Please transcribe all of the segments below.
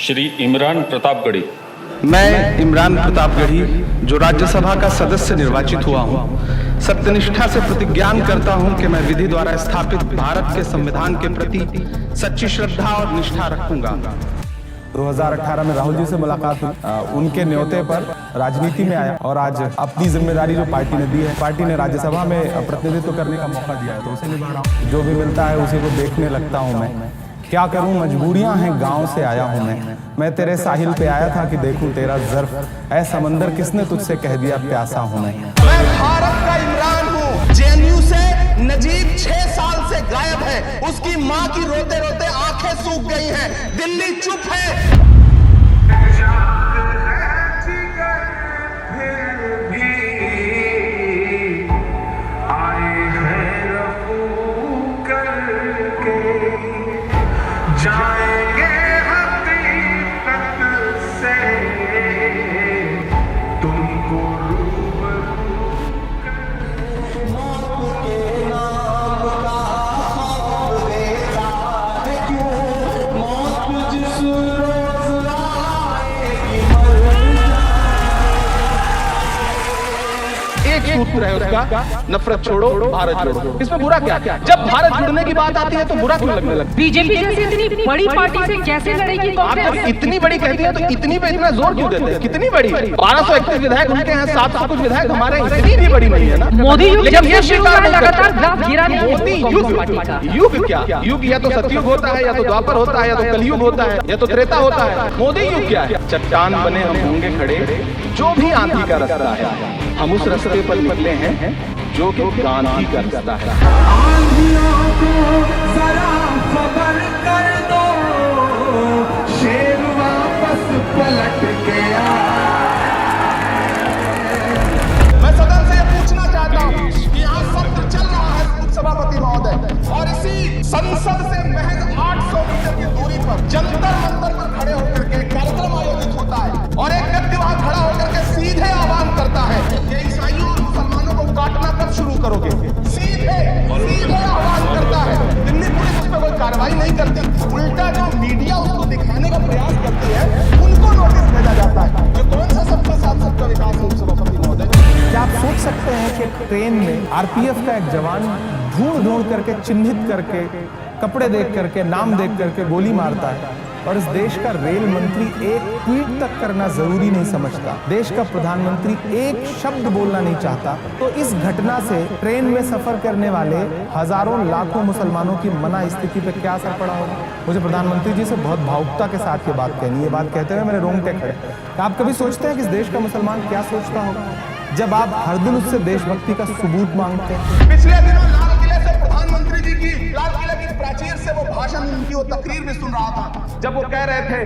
श्री इमरान प्रतापगढ़ी। मैं इमरान प्रतापगढ़ी जो राज्यसभा का सदस्य निर्वाचित हुआ हूँ, सत्यनिष्ठा से प्रतिज्ञान करता हूँ कि मैं विधि द्वारा स्थापित भारत के संविधान के प्रति सच्ची श्रद्धा और निष्ठा रखूंगा। 2018 में राहुल जी से मुलाकात हुई, उनके न्योते पर राजनीति में आया और आज अपनी जिम्मेदारी जो पार्टी ने दी है, पार्टी ने राज्यसभा में प्रतिनिधित्व करने का मौका दिया है, तो उसे निभा रहा हूं। जो भी मिलता है उसी को देखने लगता हूं मैं। क्या करूं, मजबूरियां हैं, गांव से आया हूं मैं तेरे साहिल पे आया था कि देखूं तेरा ज़र्फ, ऐ समंदर किसने तुझसे कह दिया प्यासा हूं मैं भारत का इमरान हूं। जेएनयू से नजीब 6 साल से गायब है, उसकी मां की रोते रोते आंखें सूख गई हैं, दिल्ली चुप है। जाएंगे हकीकत से तुमको रूबरू कर। मौत के नाम का खौफ देता है क्यों, मौत जिस रोज आएगी मर जाए। एक सूत्र है उसका, नफरत छोड़ो भारत जोड़ो। इसमें बुरा क्या है? जब भारत जुड़ने की बात आती है तो बुरा क्यों लगने लगता है? बीजेपी जैसी इतनी बड़ी पार्टी से कैसे लड़ेगी कांग्रेस? आप जब इतनी बड़ी कहती हैं तो इतनी पे इतना जोर क्यों देते हैं? कितनी बड़ी? 1231 विधायक उनके हैं, 700 कुछ विधायक हमारे, इतनी भी बड़ी नहीं है ना। मोदी युग जब से शुरू हुआ है लगातार ग्राफ गिरा नहीं है। मोदी युग क्या? युग या तो सतयुग होता है, या तो द्वापर होता है, या तो कलयुग होता है, या तो त्रेता होता है। मोदी युग क्या है? चट्टान बने हम होंगे खड़े, जो भी आंधी का रास्ता है हम उस रास्ते पर निकले हैं जो कि गांधी का रास्ता है। आंधियों को जरा खबर कर दो, शेर वापस पलट गया। मैं सदन से ये पूछना चाहता हूँ कि यहाँ सत्र चल रहा है सभापति महोदय, और इसी संसद से महज 800 मीटर की दूरी पर जंतर मंतर पर खड़े होकर के कार्यक्रम आयोजित होता है, और एक व्यक्ति वहां खड़ा होकर के सीधे आह्वान करता है कि ईसाइयों और मुसलमानों को काटना कब शुरू करोगे? सीधे आह्वान करता है। दिल्ली पुलिस उस पर कोई कार्रवाई नहीं करती, उल्टा जो मीडिया उसको दिखाने का प्रयास करती है उनको नोटिस भेजा जाता है। ये कौन सा सबका साथ सबका विकास है सभापति महोदय? क्या आप सोच सकते हैं कि ट्रेन में आरपीएफ का एक जवान ढूंढ करके, चिन्हित करके, कपड़े देख करके, नाम देख करके गोली मारता है, और इस देश का रेल मंत्री एक ट्वीट तक करना जरूरी नहीं समझता, देश का प्रधानमंत्री एक शब्द बोलना नहीं चाहता, तो इस घटना से ट्रेन में सफर करने वाले हजारों लाखों मुसलमानों की मना स्थिति पे क्या असर पड़ा होगा? मुझे प्रधानमंत्री जी से बहुत भावुकता के साथ ये बात कहनी है। ये बात कहते हुए मेरे रोंगटे खड़े। आप कभी सोचते हैं कि इस देश का मुसलमान क्या सोचता होगा जब आप हर दिन उससे देशभक्ति का सबूत मांगते हैं? पिछले दिनों लाल किले से प्रधानमंत्री जी की, लाल किले की प्राचीर से वो भाषण, उनकी वो तकरीर भी सुन रहा था, जब वो कह रहे थे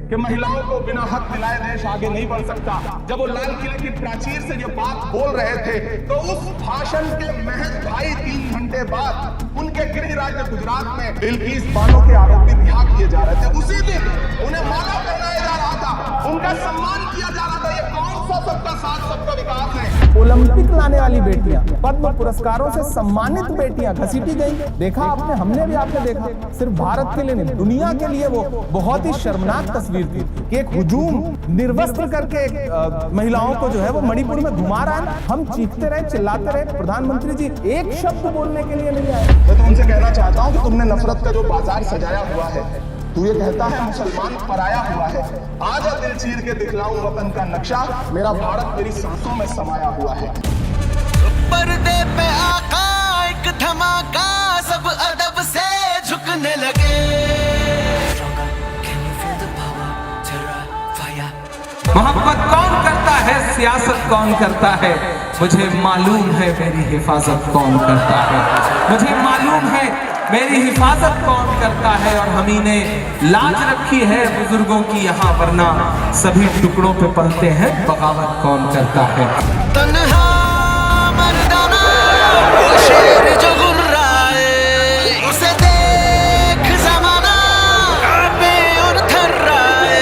कि महिलाओं को बिना हक दिलाए देश आगे नहीं बढ़ सकता। जब वो लाल किले की प्राचीर से ये बात बोल रहे थे तो उस भाषण के महज 2.5-3 घंटे बाद उनके गृह राज्य गुजरात में बिल्किस बानो के आरोपी रिहा किए जा रहे थे। उसी दिन उन्हें माला पहनाया जा रहा था, उनका सम्मान किया जा रहा था। ये कौन सा सबका साथ सबका विकास है? ओलंपिक लाने वाली बेटियां, पद्म पुरस्कारों से सम्मानित बेटियां घसीटी गई। देखा आपने, हमने भी आपने देखा। सिर्फ भारत के लिए नहीं, दुनिया के लिए वो बहुत ही शर्मनाक तस्वीर थी कि एक हुजूम निर्वस्त्र करके महिलाओं को जो है वो मणिपुर में घुमा रहा है। हम चीखते रहे, चिल्लाते रहे, प्रधानमंत्री जी एक शब्द बोलने के लिए नहीं आए। मैं तो उनसे कहना चाहता हूँ कि तुमने नफरत का जो बाजार सजाया हुआ है, तू ये कहता है मुसलमान पराया हुआ है, आजा दिल चीर के दिखलाऊं वतन का नक्शा, मेरा भारत मेरी सांसों में समाया हुआ है। पर्दे पे आका एक धमाका, सब अदब से झुकने लगे। मोहब्बत कौन करता है, सियासत कौन करता है, मुझे मालूम है मेरी हिफाजत कौन करता है, मुझे मालूम है मेरी हिफाजत कौन करता है। और हम ही ने लाज रखी है बुजुर्गों की यहाँ, वरना सभी टुकड़ों पे पलते हैं, बगावत कौन करता है। तन्हा मर्दाना वो शेर जो गुर्राए, उसे देख जमाना कांपे और थर्राए।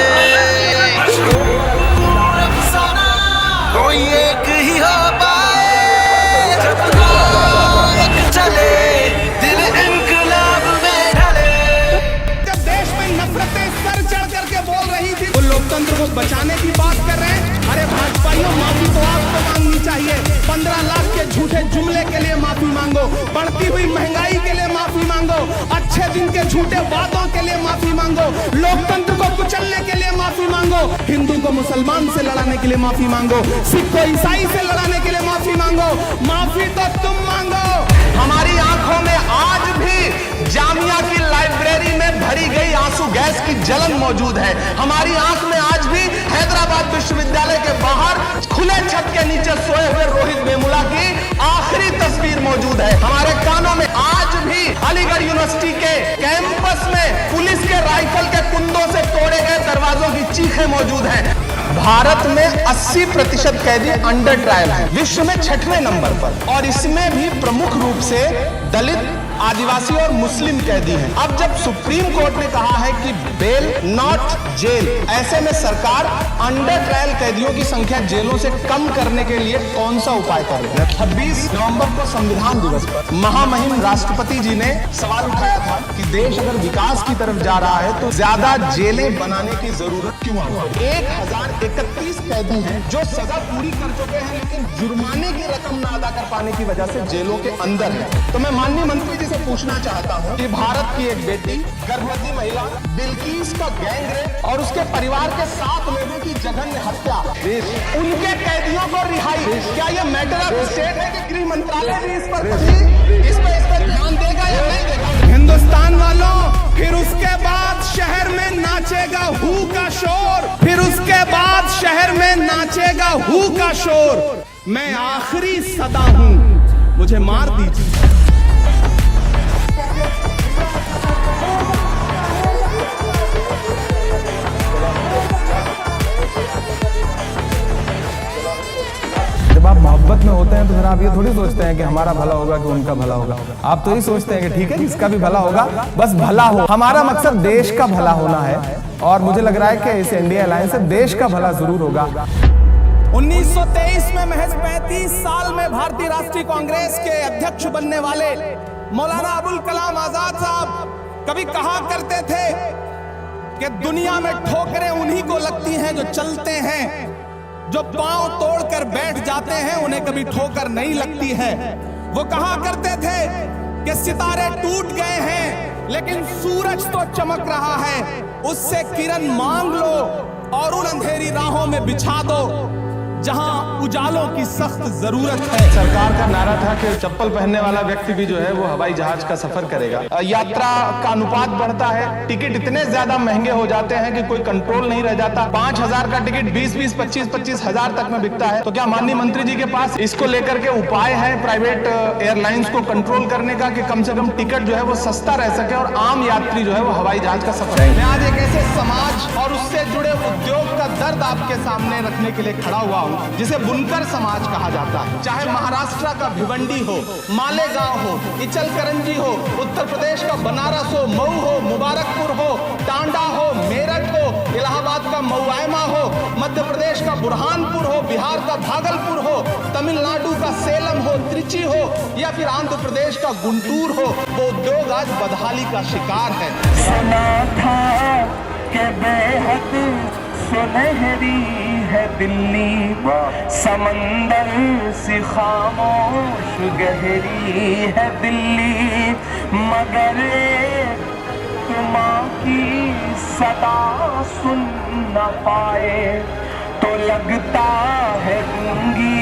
अफसाना कोई एक ही हो पाए, जब नायक चले दिल इनकलाब में ढले। जब देश में नफरतें सर चढ़ करके बोल रहे रही थी, वो लोकतंत्र को बचाने की बात कर रहे हैं। अरे भाजपाइयों, माफी तो आपको मांगनी चाहिए। 15 लाख के झूठे जुमले के लिए माफी मांगो, बढ़ती हुई महंगाई के लिए माफी मांगो, अच्छे दिन के झूठे वादों के लिए माफी मांगो, लोकतंत्र को कुचलने के लिए माफी मांगो, हिंदू को मुसलमान से लड़ाने के लिए माफी मांगो, सिख को ईसाई से लड़ाने के लिए माफी मांगो। माफी तो तुम मांगो। हमारी आंखों में आज भी जामिया की लाइब्रेरी में भरी गई आंसू गैस की जलन मौजूद है। हमारी आंख में आज भी हैदराबाद विश्वविद्यालय के बाहर खुले छत के नीचे सोए हुए रोहित वेमुला की आखिरी तस्वीर मौजूद है। हमारे कानों में आज भी अलीगढ़ यूनिवर्सिटी के कैंपस में पुलिस के राइफल के कुंदों से तोड़े गए दरवाजों की चीखें मौजूद हैं। भारत में 80% कैदी अंडर ट्रायल हैं, विश्व में 6वें नंबर पर, और इसमें भी प्रमुख रूप से दलित, आदिवासी और मुस्लिम कैदी हैं। अब जब सुप्रीम कोर्ट ने कहा है कि बेल नॉट जेल, ऐसे में सरकार अंडर ट्रायल कैदियों की संख्या जेलों से कम करने के लिए कौन सा उपाय कर रही है? 26 नवंबर को संविधान दिवस पर महामहिम राष्ट्रपति जी ने सवाल उठाया था कि देश अगर विकास की तरफ जा रहा है तो ज्यादा जेलें बनाने की जरूरत क्यों है? 1031 कैदी हैं जो सजा पूरी कर चुके हैं, लेकिन जुर्माने की रकम न अदा कर पाने की वजह से जेलों के अंदर है। तो मैं माननीय मंत्री जी से पूछना चाहता हूं कि भारत की एक बेटी, गर्भवती महिला बिल्किस का गैंग रेप और उसके परिवार के 7 लोगों की जघन्य हत्या, उनके कैदियों को रिहाई, क्या यह मैटर ऑफ स्टेट है कि गृह मंत्रालय भी इस पर ध्यान देगा या नहीं देगा? हिंदुस्तान वालों, फिर उसके बाद शहर में नाचेगा हू का शोर, फिर उसके बाद शहर में नाचेगा हू का शोर। मैं आखिरी सदा हूं, मुझे मार दीजिए। जब आप मोहब्बत में होते हैं तो फिर आप ये थोड़ी सोचते हैं कि हमारा भला होगा कि उनका भला होगा। आप तो ये सोचते हैं कि ठीक है जिसका भी भला होगा बस भला हो। हमारा मकसद देश का भला होना है और मुझे लग रहा है कि इस इंडिया अलायंस से देश का भला जरूर होगा। 1923 में महज 35 साल में भारतीय राष्ट्रीय कांग्रेस के अध्यक्ष बनने वाले मौलाना अबुल कलाम आजाद साहब कभी कहा करते थे कि दुनिया में ठोकरें उन्हीं को लगती हैं जो चलते हैं, जो पांव तोड़कर बैठ जाते हैं उन्हें कभी ठोकर नहीं लगती है। वो कहा करते थे कि सितारे टूट गए हैं लेकिन सूरज तो चमक रहा है, उससे किरण मांग लो और उन अंधेरी राहों में बिछा दो जहां उजालों की सख्त जरूरत है। सरकार का नारा था कि चप्पल पहनने वाला व्यक्ति भी जो है वो हवाई जहाज का सफर करेगा। यात्रा का अनुपात बढ़ता है, टिकट इतने ज्यादा महंगे हो जाते हैं कि कोई कंट्रोल नहीं रह जाता। 5000 का टिकट 20-20, 25-25 हजार तक में बिकता है। तो क्या माननीय मंत्री जी के पास इसको लेकर के उपाय है प्राइवेट एयरलाइंस को कंट्रोल करने का कि कम से कम टिकट जो है वो सस्ता रह सके और आम यात्री जो है वो हवाई जहाज का सफर करें? मैं आज एक ऐसे समाज और उससे जुड़े उद्योग का दर्द आपके सामने रखने के लिए खड़ा हुआ जिसे बुनकर समाज कहा जाता है। चाहे महाराष्ट्र का भिवंडी हो, मालेगांव हो, इचलकरंजी हो, उत्तर प्रदेश का बनारस हो, मऊ हो, मुबारकपुर हो, टांडा हो, मेरठ हो, इलाहाबाद का मऊआयमा हो, मध्य प्रदेश का बुरहानपुर हो, बिहार का भागलपुर हो, तमिलनाडु का सेलम हो, त्रिची हो या फिर आंध्र प्रदेश का गुंटूर हो, वो उद्योग आज बदहाली का शिकार है। सुना था कि बेहद सुनहरी है दिल्ली, समंदर सी खामोश गहरी है दिल्ली, मगर माँ की सदा सुन न पाए तो लगता है गूंगी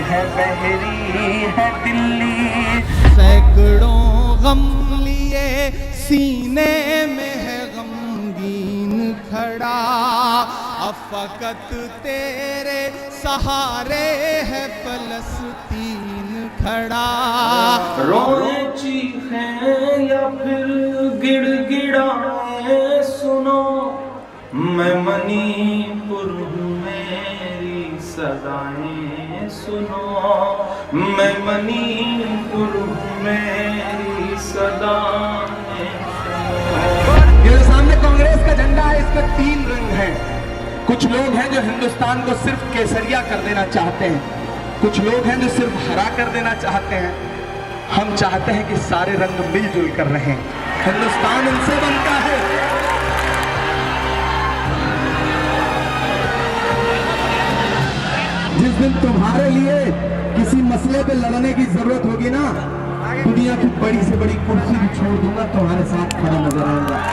है बहरी है दिल्ली। सैकड़ों गम लिए सीने में है गमगीन खड़ा, फकत तेरे सहारे है फलस्तीन खड़ा। रोए चीखें या फिर गिड़गिड़ाए सुनो, मैं मणिपुर हूँ मेरी सदाएं सुनो, मैं मणिपुर हूँ मेरी सदाएं सुनो। ये सामने कांग्रेस का झंडा है, इसमें 3 रंग हैं। कुछ लोग हैं जो हिंदुस्तान को सिर्फ केसरिया कर देना चाहते हैं, कुछ लोग हैं जो सिर्फ हरा कर देना चाहते हैं। हम चाहते हैं कि सारे रंग मिलजुल कर रहें। हिंदुस्तान उनसे बनता है जिस दिन तुम्हारे लिए किसी मसले पे लड़ने की जरूरत होगी ना, दुनिया की बड़ी से बड़ी कुर्सी भी छोड़ दूंगा, तुम्हारे साथ खड़ा नजर आऊंगा।